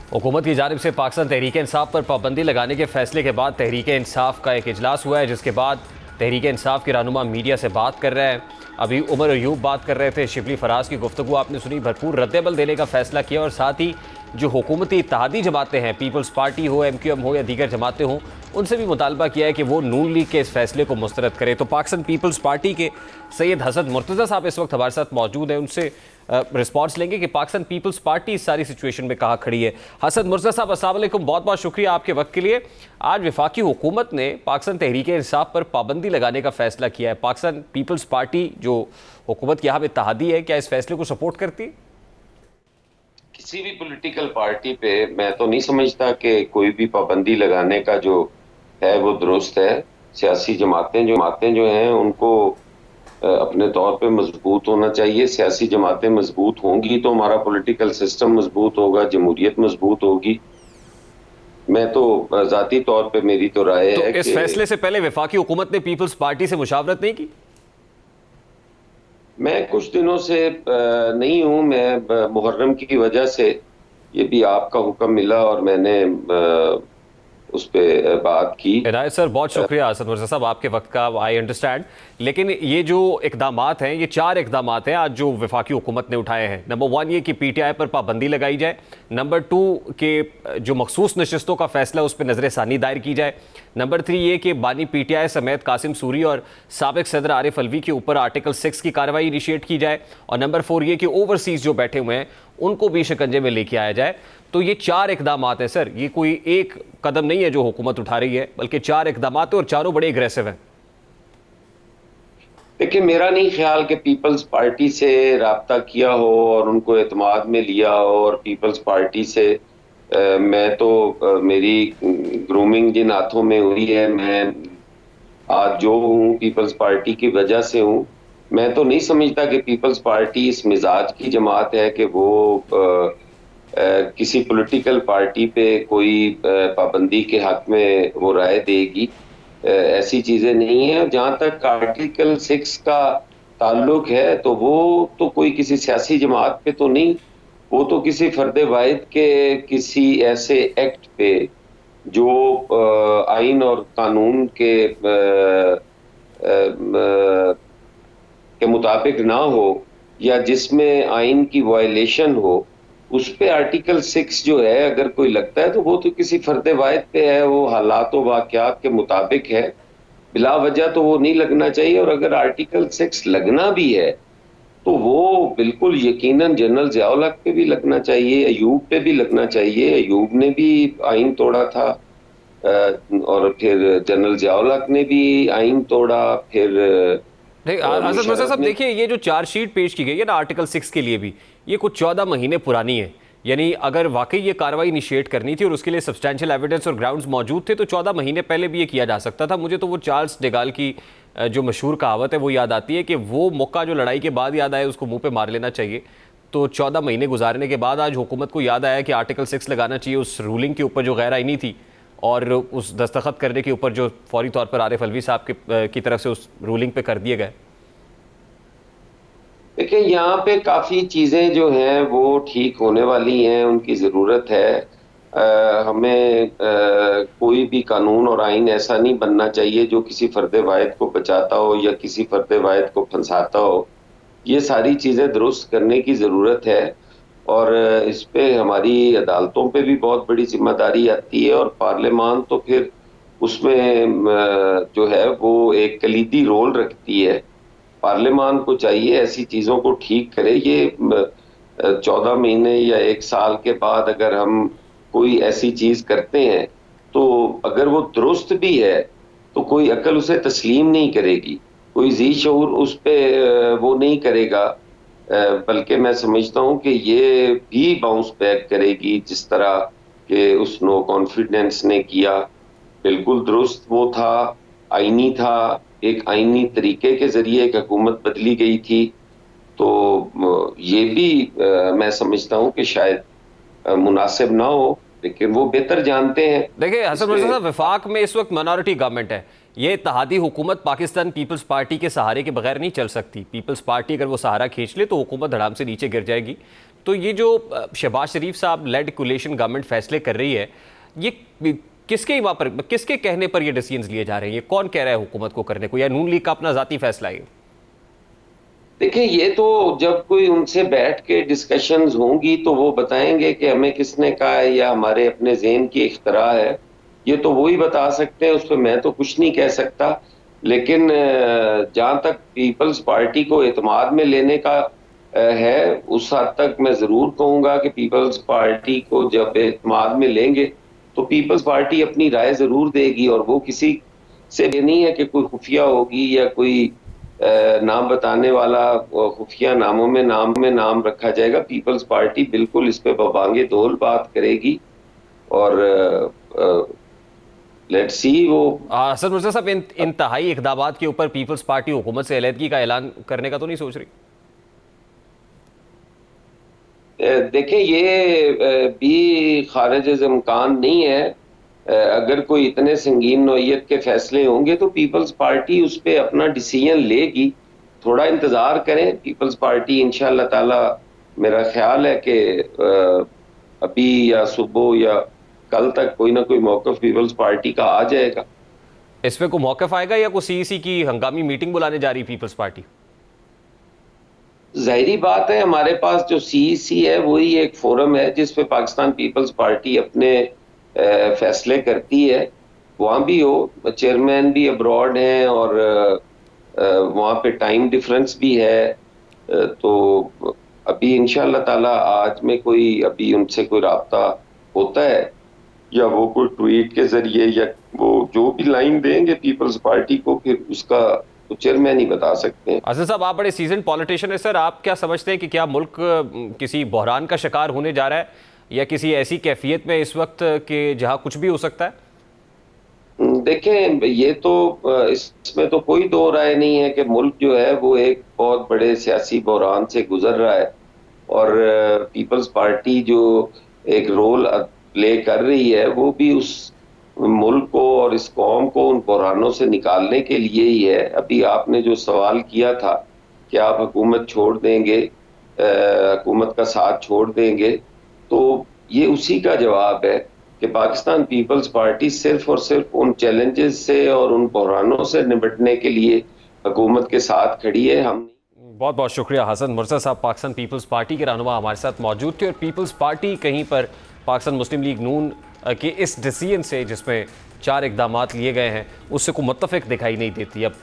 हुकूमत की जानिब से पाकिस्तान तहरीक इंसाफ पर पाबंदी लगाने के फैसले के बाद तहरीक इंसाफ का एक इजलास हुआ है, जिसके बाद तहरीक इंसाफ के रहनुमा मीडिया से बात कर रहे हैं। अभी उमर अयूब बात कर रहे थे, शिबली फराज की गुफ्तगू आपने सुनी, भरपूर रद्देबल देने का फैसला किया और साथ ही जो हुकूमती इत्तेहादी जमातें हैं, पीपल्स पार्टी हो, MQM हो या दीगर जमातें हों, उनसे भी मुतालबा किया है कि वो नून लीग के इस फैसले को मुस्तरद करें। तो पाकिस्तान पीपल्स पार्टी के सैयद हसन मुर्तज़ा साहब इस वक्त हमारे साथ मौजूद हैं, उनसे रिस्पॉन्स लेंगे कि पाकिस्तान पीपल्स पार्टी इस सारी सिचुएशन में कहाँ खड़ी है। हसन मुर्तज़ा साहब, अस्सलाम वालेकुम, बहुत बहुत शुक्रिया आपके वक्त के लिए। आज वफाकी हुकूमत ने पाकिस्तान तहरीक इंसाफ पर पाबंदी लगाने का फैसला किया है। पाकिस्तान पीपल्स पार्टी जो हुकूमत की यहाँ इत्तेहादी है, क्या इस फैसले को सपोर्ट करती है? किसी भी पॉलिटिकल पार्टी पे मैं तो नहीं समझता कि कोई भी पाबंदी लगाने का जो है वो दुरुस्त है। सियासी जमातें जो हैं उनको अपने तौर पे मजबूत होना चाहिए। सियासी जमातें मजबूत होंगी तो हमारा पॉलिटिकल सिस्टम मजबूत होगा, जमहूरियत मजबूत होगी। मैं तो जाती तौर पे मेरी तो राय तो है इस कि फैसले से पहले वफाकी हुकूमत ने पीपल्स पार्टी से मुशावरत नहीं की? मैं कुछ दिनों से नहीं हूं। मैं मुहर्रम की वजह से ये भी आपका हुक्म मिला और मैंने उस पे बात की। इनायत सर, बहुत शुक्रिया हसन मुर्तज़ा साहब आपके वक्त का, आई अंडरस्टैंड। लेकिन ये जो इकदामात हैं, ये 4 इकदामात हैं आज जो वफाकी हुकूमत ने उठाए हैं। नंबर 1 ये कि PTI पर पाबंदी लगाई जाए। नंबर 2 के जो मखसूस नशस्तों का फैसला उस पर नज़र-ए-सानी दायर की जाए। नंबर 3 ये कि बानी PTI समेत कासिम सूरी और साबिक सदर आरिफ अलवी के ऊपर आर्टिकल 6 की कार्रवाई इनिशिएट की जाए। और नंबर 4 ये कि ओवरसीज़ जो बैठे हुए हैं उनको भी शिकंजे में लेके आया जाए। तो ये 4 इकदामात हैं सर, ये कोई एक कदम नहीं है जो हुकूमत उठा रही है, बल्कि 4 इकदामात और चारों बड़े एग्रेसिव हैं। देखिए, मेरा नहीं ख्याल कि पीपल्स पार्टी से राब्ता किया हो और उनको एतमाद में लिया हो। और पीपल्स पार्टी से मैं तो मेरी ग्रूमिंग जिन हाथों में हुई है, मैं आज जो हूँ पीपल्स पार्टी की वजह से हूँ। मैं तो नहीं समझता कि पीपल्स पार्टी इस मिजाज की जमात है कि वो किसी पॉलिटिकल पार्टी पे कोई पाबंदी के हक में वो राय देगी। ऐसी चीजें नहीं है। जहां तक आर्टिकल 6 का ताल्लुक है तो वो तो कोई किसी सियासी जमात पे तो नहीं, वो तो किसी फर्द वाहिद के किसी ऐसे एक्ट पे जो आइन और कानून के मुताबिक ना हो या जिसमें आइन की वायलेशन हो, उस पे आर्टिकल 6 जो है अगर कोई लगता है तो वो तो किसी फर्द वाहिद पे है, वो हालात व वाक़यात के मुताबिक है। बिला वजह तो वो नहीं लगना चाहिए। और अगर आर्टिकल 6 लगना भी है तो वो बिल्कुल यकीनन जनरल ज़ियाउल हक पे भी लगना चाहिए, अयूब पे भी लगना चाहिए। अयूब ने भी आइन तोड़ा था और फिर जनरल ज़ियाउल हक ने भी आइन तोड़ा। फिर हसन मुर्तज़ा मुशर्रफ साहब ने। देखिए, ये जो चार्जशीट पेश की गई है ना आर्टिकल 6 के लिए भी, ये कुछ 14 महीने पुरानी है। यानी अगर वाकई ये कार्रवाई इनिशिएट करनी थी और उसके लिए सब्सटैंशियल एविडेंस और ग्राउंड्स मौजूद थे तो 14 महीने पहले भी ये किया जा सकता था। मुझे तो वो चार्ल्स डेगाल की जो मशहूर कहावत है वो याद आती है कि वो मौका जो लड़ाई के बाद याद आए उसको मुंह पे मार लेना चाहिए। तो 14 महीने गुजारने के बाद आज हुकूमत को याद आया कि आर्टिकल 6 लगाना चाहिए उस रूलिंग के ऊपर जो गैर आइनी थी और उस दस्तखत करने के ऊपर जो फौरी तौर पर आरिफ अलवी साहब की तरफ से उस रूलिंग पे कर दिए गए। देखिए, यहाँ पे काफी चीजें जो हैं वो ठीक होने वाली हैं, उनकी जरूरत है। हमें कोई भी कानून और आइन ऐसा नहीं बनना चाहिए जो किसी फर्द वाहिद को बचाता हो या किसी फर्द वाहिद को फंसाता हो। ये सारी चीजें दुरुस्त करने की जरूरत है और इस पे हमारी अदालतों पे भी बहुत बड़ी जिम्मेदारी आती है। और पार्लियामान तो फिर उसमें जो है वो एक कलीदी रोल रखती है। पार्लियामान को चाहिए ऐसी चीजों को ठीक करे। ये 14 महीने या 1 साल के बाद अगर हम कोई ऐसी चीज करते हैं तो अगर वो दुरुस्त भी है तो कोई अकल उसे तस्लीम नहीं करेगी, कोई जी शऊर उस पे वो नहीं करेगा। बल्कि मैं समझता हूं कि ये भी बाउंस बैक करेगी जिस तरह के उस नो कॉन्फिडेंस ने किया। बिल्कुल दुरुस्त वो था, आईनी था। एक आईनी तरीके के जरिए एक हुकूमत बदली गई थी। तो ये भी मैं समझता हूं कि शायद मुनासिब ना हो, लेकिन वो बेहतर जानते हैं। देखिए हसन मुर्तज़ा साहब, वफाक में इस वक्त माइनॉरिटी गवर्नमेंट है। ये इत्तेहादी हुकूमत पाकिस्तान पीपल्स पार्टी के सहारे के बगैर नहीं चल सकती। पीपल्स पार्टी अगर वो सहारा खींच ले तो हुकूमत धड़ाम से नीचे गिर जाएगी। तो ये जो शहबाज शरीफ साहब लेड कोलिशन गवर्नमेंट फैसले कर रही है, ये किसके वहाँ पर, किसके कहने पर ये डिसीजंस लिए जा रहे हैं? ये कौन कह रहा है हुकूमत को करने को, या नून लीग का अपना ज़ाती फैसला है? देखिए, ये तो जब कोई उनसे बैठ के डिस्कशंस होंगी तो वो बताएंगे कि हमें किसने कहा है या हमारे अपने ज़हन की इख्तरा है। ये तो वो ही बता सकते हैं, उस पर मैं तो कुछ नहीं कह सकता। लेकिन जहाँ तक पीपल्स पार्टी को एतमाद में लेने का है, उस हद तक मैं ज़रूर कहूँगा कि पीपल्स पार्टी को जब एतमाद में लेंगे तो पीपल्स पार्टी अपनी राय ज़रूर देगी, और वो किसी से ये नहीं है कि कोई खुफिया होगी या कोई नाम बताने वाला खुफिया नामों में नाम रखा जाएगा। पीपल्स पार्टी बिल्कुल इस पे बबांगे दौल बात करेगी, और लेट्स सी वो हसन मुर्तज़ा साहब, इंतहाई इक़दामात के ऊपर पीपल्स पार्टी हुकूमत से अलहदगी का ऐलान करने का तो नहीं सोच रही? देखें, ये भी खारिज इम्कान नहीं है। अगर कोई इतने संगीन नौइयत के फैसले होंगे तो पीपल्स पार्टी उस पर अपना डिसीजन लेगी। थोड़ा इंतजार करें, पीपल्स पार्टी इंशाअल्लाह ताला, मेरा ख्याल है कि अभी या सुबह या कल तक कोई ना कोई मौक़िफ़ पीपल्स पार्टी का आ जाएगा। इस पे कोई मौक़िफ़ आएगा या कोई सीईसी की हंगामी मीटिंग बुलाने जा रही पीपल्स पार्टी? ज़ाहिरी बात है, हमारे पास जो सीईसी है वही एक फोरम है जिस पे पाकिस्तान पीपल्स पार्टी अपने फैसले करती है। वहाँ भी हो, चेयरमैन भी अब्रॉड हैं, और वहाँ पे टाइम डिफरेंस भी है। तो अभी इंशाअल्लाह ताला आज में कोई अभी उनसे कोई राब्ता होता है, या वो कोई ट्वीट के जरिए या वो जो भी लाइन देंगे पीपल्स पार्टी को, फिर उसका तो चेयरमैन ही बता सकते हैं। असद साहब, आप बड़े सीजन पॉलिटिशियन है सर, आप क्या समझते हैं कि क्या मुल्क किसी बहरान का शिकार होने जा रहा है, या किसी ऐसी कैफियत में इस वक्त कि जहां कुछ भी हो सकता है? देखें, ये तो इसमें तो कोई दो राय नहीं है कि मुल्क जो है वो एक बहुत बड़े सियासी बहरान से गुजर रहा है, और पीपल्स पार्टी जो एक रोल प्ले कर रही है वो भी उस मुल्क को और इस कौम को उन बहरानों से निकालने के लिए ही है। अभी आपने जो सवाल किया था कि आप हुकूमत छोड़ देंगे, हुकूमत का साथ छोड़ देंगे, तो ये उसी का जवाब है कि पाकिस्तान पीपल्स पार्टी सिर्फ और सिर्फ उन चैलेंजेस से और उन बहरानों से निपटने के लिए हुकूमत के साथ खड़ी है। हम बहुत बहुत शुक्रिया हसन मुर्तज़ा साहब, पाकिस्तान पीपल्स पार्टी के रहनुमा हमारे साथ मौजूद थे। और पीपल्स पार्टी कहीं पर पाकिस्तान मुस्लिम लीग नून के इस डिसीजन से, जिसमें 4 इक़दामात लिए गए हैं, उससे कोई मुत्तफ़िक दिखाई नहीं देती। अब